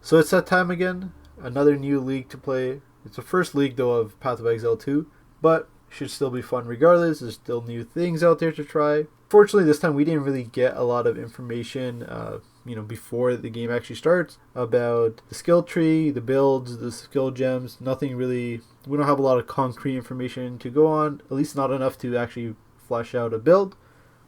So it's that time again. Another new league to play. It's the first league though of Path of Exile 2, but should still be fun regardless. There's still new things out there to try. Fortunately, this time we didn't really get a lot of information, before the game actually starts about the skill tree, the builds, the skill gems. Nothing really. We don't have a lot of concrete information to go on. At least not enough to actually flesh out a build.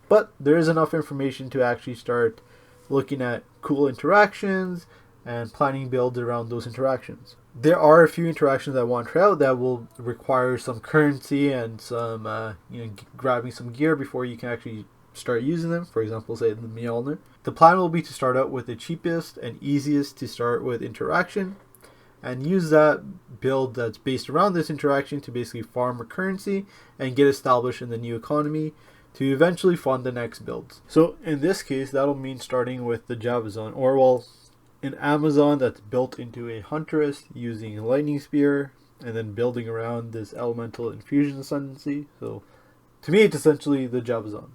But there is enough information to actually start looking at cool interactions and planning builds around those interactions. There are a few interactions I want to try out that will require some currency and some, grabbing some gear before you can actually start using them. For example, say the Mjolner. The plan will be to start out with the cheapest and easiest to start with interaction and use that build that's based around this interaction to basically farm a currency and get established in the new economy to eventually fund the next builds. So in this case, that'll mean starting with the Javazon, or an Amazon that's built into a Huntress using a Lightning Spear, and then building around this elemental infusion ascendancy. So to me, it's essentially the Javazon.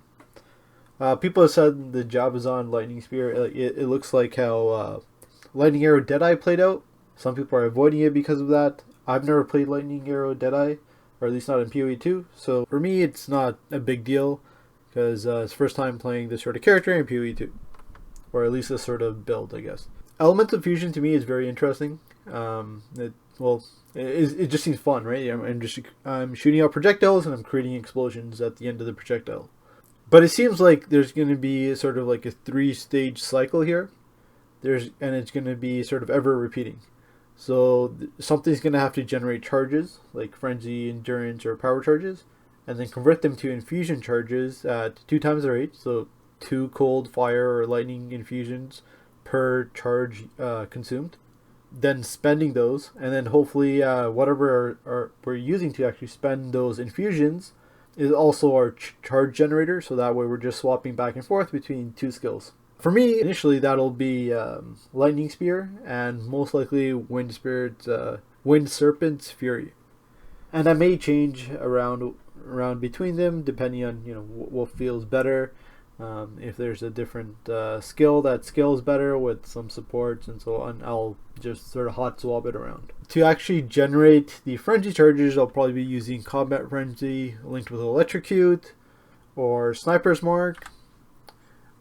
People have said the Javazon Lightning Spear, it looks like how Lightning Arrow Deadeye played out. Some people are avoiding it because of that. I've never played Lightning Arrow Deadeye, or at least not in POE2. So for me, it's not a big deal because it's first time playing this sort of character in POE2, or at least this sort of build, I guess. Elemental Fusion to me is very interesting. It just seems fun, right? I'm shooting out projectiles and I'm creating explosions at the end of the projectile. But it seems like there's going to be sort of like a 3-stage cycle here. And it's going to be sort of ever repeating. So something's going to have to generate charges like frenzy, endurance, or power charges, and then convert them to infusion charges at 2 times their rate. So 2 cold, fire, or lightning infusions per charge consumed, then spending those, and then hopefully whatever we're using to actually spend those infusions is also our charge generator, so that way we're just swapping back and forth between 2 skills. For me, initially that'll be Lightning Spear and most likely Wind Serpent's Fury, and that may change around between them depending on what feels better. If there's a different skill that scales better with some supports and so on, I'll just sort of hot swap it around. To actually generate the frenzy charges, I'll probably be using Combat Frenzy linked with Electrocute or Sniper's Mark.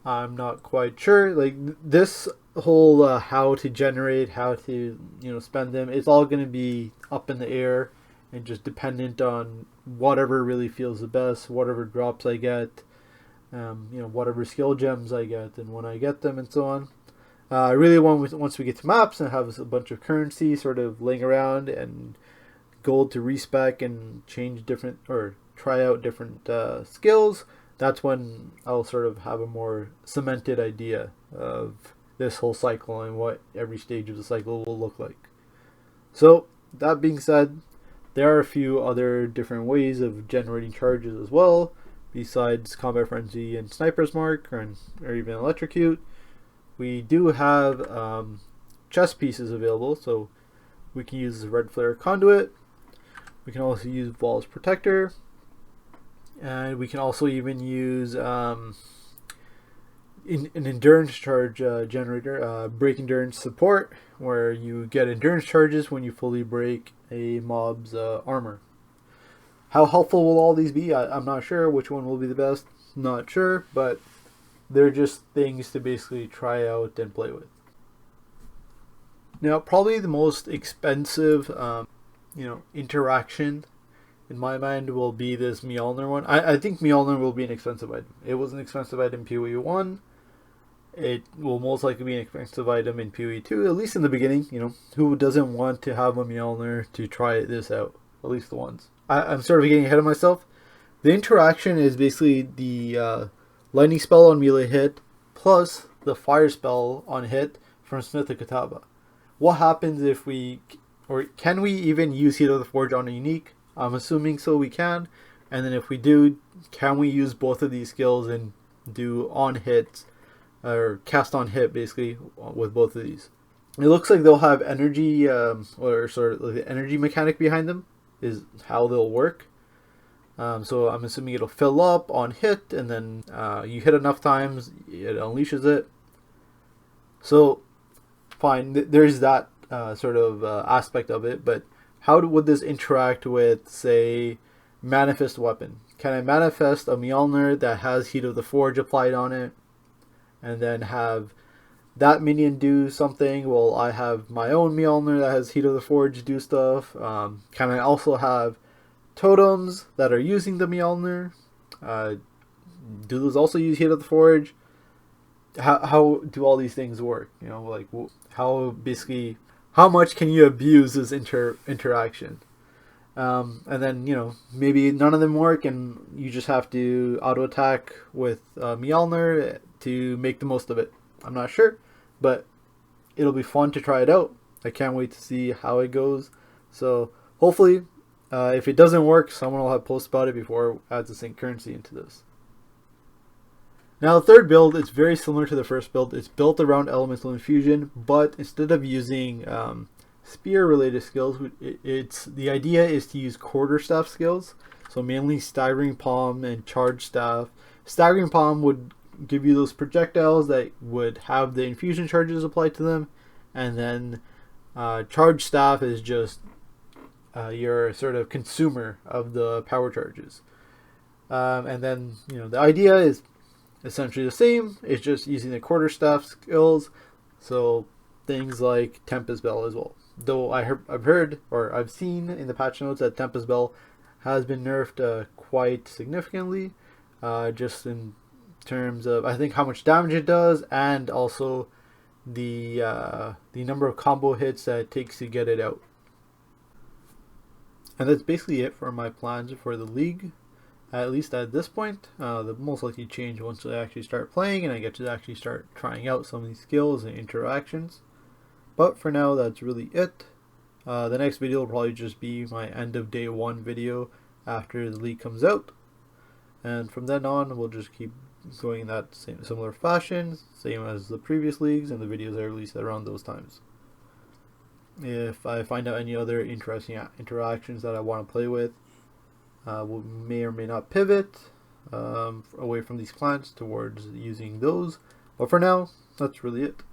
I'm not quite sure. Like this whole how to generate, how to spend them, it's all going to be up in the air and just dependent on whatever really feels the best, whatever drops I get. Whatever skill gems I get and when I get them and so on. I really want, once we get to maps and have a bunch of currency sort of laying around and gold to respec and change different or try out different skills, that's when I'll sort of have a more cemented idea of this whole cycle and what every stage of the cycle will look like. So that being said, there are a few other different ways of generating charges as well, besides Combat Frenzy and Sniper's Mark or even Electrocute. We do have chest pieces available, so we can use Red Flare Conduit. We can also use Val's Protector, and we can also even use an endurance charge generator, Break Endurance Support, where you get endurance charges when you fully break a mob's armor. How helpful will all these be? I'm not sure which one will be the best. Not sure, but they're just things to basically try out and play with. Now, probably the most expensive, interaction in my mind will be this Mjolner one. I think Mjolner will be an expensive item. It was an expensive item in POE1. It will most likely be an expensive item in POE2, at least in the beginning. Who doesn't want to have a Mjolner to try this out? At least the ones. I'm sort of getting ahead of myself. The interaction is basically the lightning spell on melee hit plus the fire spell on hit from Smith of Kitava. What happens if can we even use Heat of the Forge on a unique? I'm assuming so we can. And then if we do, can we use both of these skills and do on hits or cast on hit basically with both of these? It looks like they'll have energy or sort of like the energy mechanic behind them is how they'll work. So I'm assuming it'll fill up on hit, and then you hit enough times, it unleashes it. So fine. There's that sort of aspect of it, but how would this interact with, say, manifest weapon? Can I manifest a Mjolner that has Heat of the Forge applied on it, and then have that minion do something while I have my own Mjolner that has Heat of the Forge do stuff? Can I also have totems that are using the Mjolnir? Do those also use Heat of the Forge? How do all these things work? You know, like how much can you abuse this interaction? And then, you know, maybe none of them work and you just have to auto attack with Mjolnir to make the most of it. I'm not sure, but it'll be fun to try it out. I can't wait to see how it goes. So hopefully, if it doesn't work, someone will have posts about it before it adds the sync currency into this. Now the third build is very similar to the first build. It's built around elemental infusion, but instead of using spear related skills, the idea is to use quarterstaff skills. So mainly staggering palm and charge staff. Staggering palm would give you those projectiles that would have the infusion charges applied to them, and then charge staff is just your sort of consumer of the power charges. And then, you know, the idea is essentially the same. It's just using the quarterstaff skills, so things like Tempest Bell as well. Though I've heard or I've seen in the patch notes that Tempest Bell has been nerfed quite significantly, just in terms of, I think, how much damage it does, and also the number of combo hits that it takes to get it out. And that's basically it for my plans for the league. At least at this point, the most likely change once I actually start playing and I get to actually start trying out some of these skills and interactions. But for now, that's really it. The next video will probably just be my end of day 1 video after the league comes out. And from then on, we'll just keep going in that similar fashion, same as the previous leagues and the videos I released around those times. If I find out any other interesting interactions that I want to play with, we may or may not pivot away from these clans towards using those. But for now, that's really it.